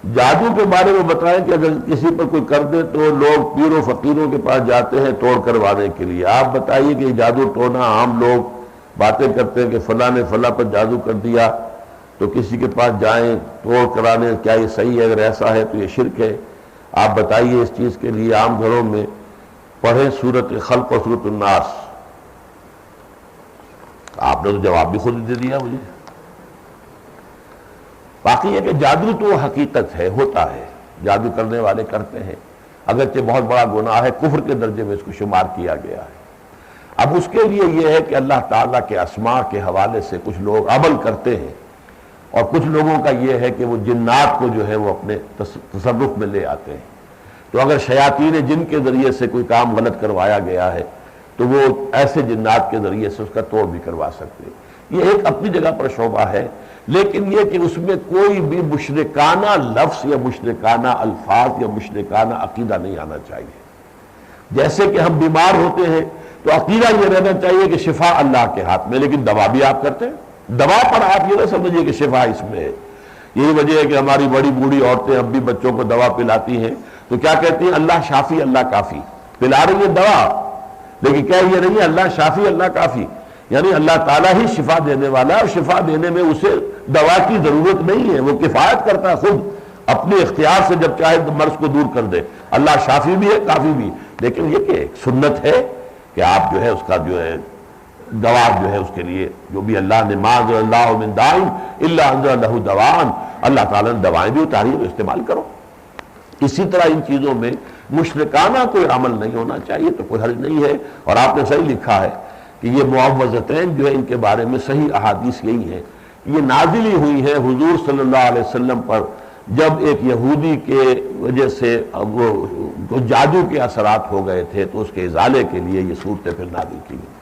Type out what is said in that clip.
جادو کے بارے میں بتائیں کہ اگر کسی پر کوئی کر دے تو لوگ پیر و فقیروں کے پاس جاتے ہیں توڑ کروانے کے لیے. آپ بتائیے کہ جادو ٹونا عام لوگ باتیں کرتے ہیں کہ فلاں نے فلاں پر جادو کر دیا تو کسی کے پاس جائیں توڑ کرانے, کیا یہ صحیح ہے؟ اگر ایسا ہے تو یہ شرک ہے. آپ بتائیے اس چیز کے لیے عام گھروں میں پڑھیں سورۃ خلق اور سورۃ الناس. آپ نے تو جواب بھی خود دے دیا مجھے. باقی یہ کہ جادو تو حقیقت ہے, ہوتا ہے, جادو کرنے والے کرتے ہیں, اگرچہ بہت بڑا گناہ ہے, کفر کے درجے میں اس کو شمار کیا گیا ہے. اب اس کے لیے یہ ہے کہ اللہ تعالیٰ کے اسماء کے حوالے سے کچھ لوگ عمل کرتے ہیں, اور کچھ لوگوں کا یہ ہے کہ وہ جنات کو جو ہے وہ اپنے تصرف میں لے آتے ہیں. تو اگر شیاطین جن کے ذریعے سے کوئی کام غلط کروایا گیا ہے تو وہ ایسے جنات کے ذریعے سے اس کا توڑ بھی کروا سکتے ہیں. یہ ایک اپنی جگہ پر شعبہ ہے, لیکن یہ کہ اس میں کوئی بھی مشرکانہ لفظ یا مشرکانہ الفاظ یا مشرکانہ عقیدہ نہیں آنا چاہیے. جیسے کہ ہم بیمار ہوتے ہیں تو عقیدہ یہ رہنا چاہیے کہ شفا اللہ کے ہاتھ میں, لیکن دوا بھی آپ کرتے ہیں. دوا پر آپ یہ نہ سمجھیے کہ شفا اس میں ہے. یہی وجہ ہے کہ ہماری بڑی بوڑھی عورتیں اب بھی بچوں کو دوا پلاتی ہیں تو کیا کہتی ہیں؟ اللہ شافی اللہ کافی. پلا رہی ہے دوا, لیکن کیا یہ نہیں ہے اللہ شافی اللہ کافی, یعنی اللہ تعالیٰ ہی شفا دینے والا ہے, اور شفا دینے میں اسے دوا کی ضرورت نہیں ہے, وہ کفایت کرتا ہے خود اپنے اختیار سے, جب چاہے مرض کو دور کر دے. اللہ شافی بھی ہے کافی بھی, لیکن یہ کہ ایک سنت ہے کہ آپ جو ہے اس کا جو ہے دوا جو ہے اس کے لیے جو بھی اللہ نے ما انزل اللہ من داء الا انزل لہ دواء, اللہ تعالیٰ نے دوائیں بھی اتاری ہیں, استعمال کرو. اسی طرح ان چیزوں میں مشرکانہ کوئی عمل نہیں ہونا چاہیے تو کوئی حرج نہیں ہے. اور آپ نے صحیح لکھا ہے کہ یہ معوذتین جو ہے ان کے بارے میں صحیح احادیث یہی ہے, یہ نازل ہی ہوئی ہے حضور صلی اللہ علیہ وسلم پر جب ایک یہودی کے وجہ سے وہ جادو کے اثرات ہو گئے تھے, تو اس کے ازالے کے لیے یہ صورتیں پھر نازل کی گئی.